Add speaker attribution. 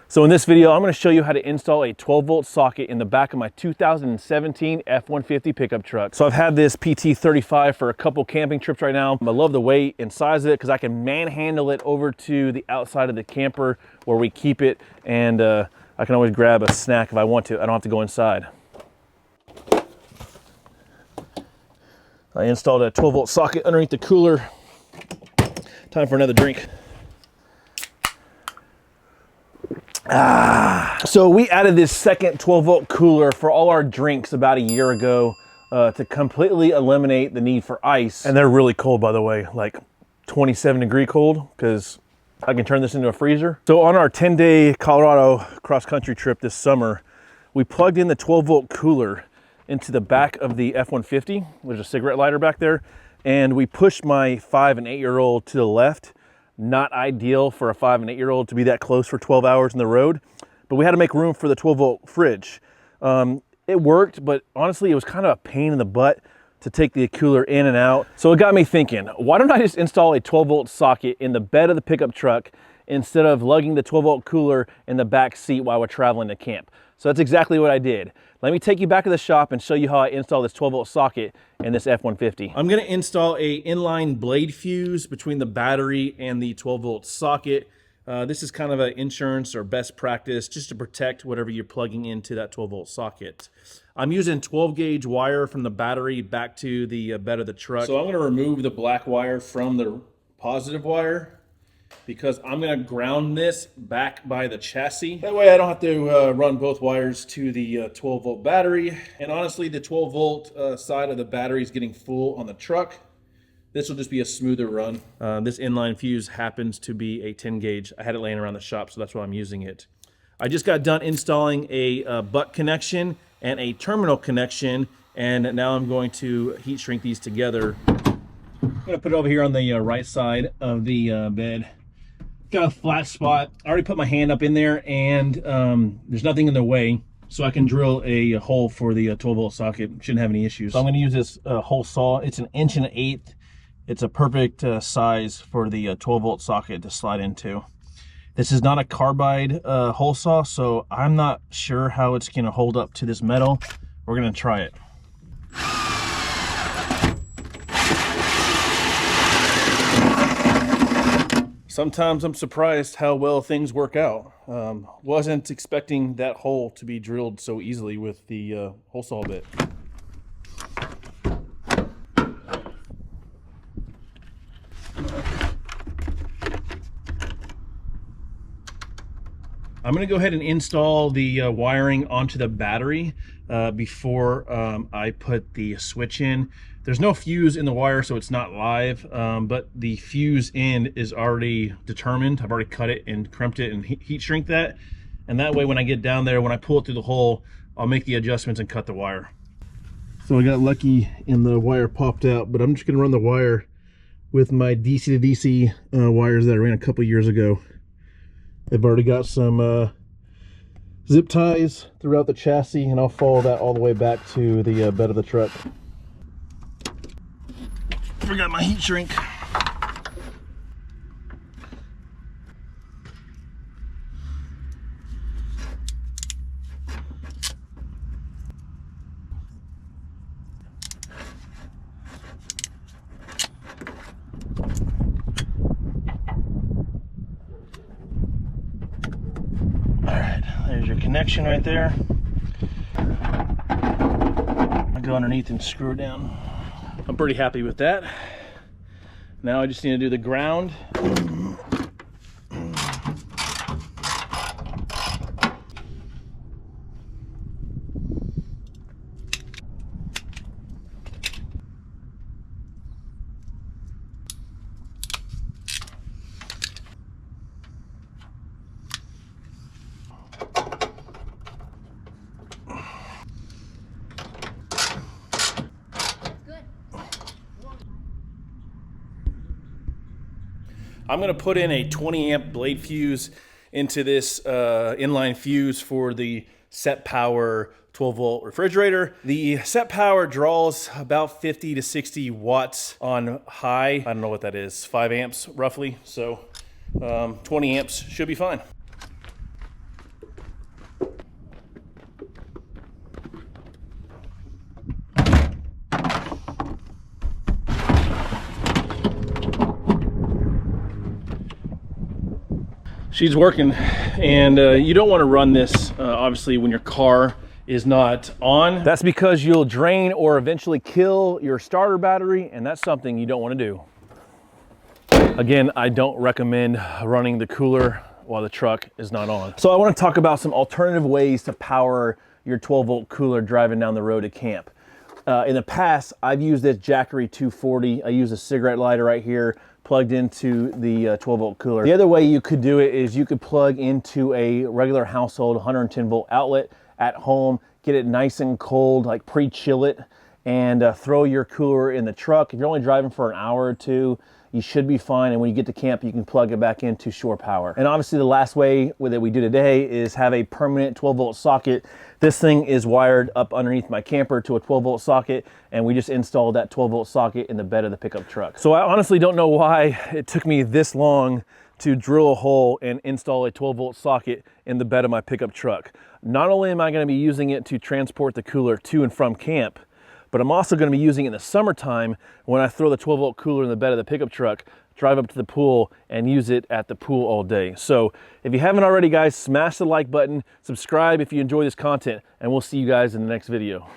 Speaker 1: So in this video, I'm going to show you how to install a 12-volt socket in the back of my 2017 F-150 pickup truck. So I've had this PT35 for a couple camping trips right now. I love the weight and size of it because I can manhandle it over to the outside of the camper where we keep it, and I can always grab a snack if I want to. I don't have to go inside. I installed a 12-volt socket underneath the cooler. Time for another drink. So we added this second 12-volt cooler for all our drinks about a year ago to completely eliminate the need for ice. And they're really cold, by the way, like 27-degree cold, because I can turn this into a freezer. So on our 10-day Colorado cross-country trip this summer, we plugged in the 12-volt cooler into the back of the F-150. There's a cigarette lighter back there. And we pushed my 5 and 8-year-old to the left. Not ideal for a 5 and 8-year-old to be that close for 12 hours on the road, but we had to make room for the 12-volt fridge. It worked, but honestly, it was kind of a pain in the butt to take the cooler in and out. So it got me thinking, why don't I just install a 12-volt socket in the bed of the pickup truck instead of lugging the 12-volt cooler in the back seat while we're traveling to camp? So that's exactly what I did. Let me take you back to the shop and show you how I install this 12-volt socket in this F-150. I'm gonna install a inline blade fuse between the battery and the 12-volt socket. This is kind of an insurance or best practice just to protect whatever you're plugging into that 12-volt socket. I'm using 12-gauge wire from the battery back to the bed of the truck. So I'm gonna remove the black wire from the positive wire, because I'm going to ground this back by the chassis. That way I don't have to run both wires to the 12-volt battery. And honestly, the 12-volt side of the battery is getting full on the truck. This will just be a smoother run. This inline fuse happens to be a 10-gauge. I had it laying around the shop, so that's why I'm using it. I just got done installing a butt connection and a terminal connection, and now I'm going to heat shrink these together. I'm going to put it over here on the right side of the bed. Got a flat spot. I already put my hand up in there, and there's nothing in the way, so I can drill a hole for the 12-volt socket. Shouldn't have any issues. So I'm going to use this hole saw. It's 1 1/8 inches. It's a perfect size for the 12-volt socket to slide into. This is not a carbide hole saw, so I'm not sure how it's going to hold up to this metal. We're going to try it. Sometimes I'm surprised how well things work out. Wasn't expecting that hole to be drilled so easily with the hole saw bit. I'm going to go ahead and install the wiring onto the battery before I put the switch in. There's no fuse in the wire, so it's not live, but the fuse end is already determined. I've already cut it and crimped it and heat shrink that. And that way, when I get down there, when I pull it through the hole, I'll make the adjustments and cut the wire. So I got lucky and the wire popped out, but I'm just gonna run the wire with my DC to DC wires that I ran a couple years ago. I've already got some zip ties throughout the chassis, and I'll follow that all the way back to the bed of the truck. Forgot my heat shrink. Alright, there's your connection right there. I'll go underneath and screw it down. I'm pretty happy with that. Now I just need to do the ground. I'm going to put in a 20 amp blade fuse into this inline fuse for the SetPower 12-volt refrigerator. The SetPower draws about 50 to 60 watts on high. I don't know what that is, 5 amps roughly. So 20 amps should be fine. She's working, and you don't want to run this obviously when your car is not on. That's because you'll drain or eventually kill your starter battery, and that's something you don't want to do. Again, I don't recommend running the cooler while the truck is not on. So I want to talk about some alternative ways to power your 12-volt cooler driving down the road to camp. In the past, I've used this Jackery 240. I use a cigarette lighter right here, plugged into the 12-volt cooler. The other way you could do it is you could plug into a regular household 110-volt outlet at home, get it nice and cold, like pre-chill it, and throw your cooler in the truck. If you're only driving for an hour or two, you should be fine, and when you get to camp, you can plug it back into shore power. And obviously the last way that we do today is have a permanent 12-volt socket. This thing is wired up underneath my camper to a 12-volt socket, and we just installed that 12-volt socket in the bed of the pickup truck. So I honestly don't know why it took me this long to drill a hole and install a 12-volt socket in the bed of my pickup truck. Not only am I going to be using it to transport the cooler to and from camp, but I'm also going to be using it in the summertime when I throw the 12-volt cooler in the bed of the pickup truck, drive up to the pool, and use it at the pool all day. So if you haven't already, guys, smash the like button, subscribe if you enjoy this content, and we'll see you guys in the next video.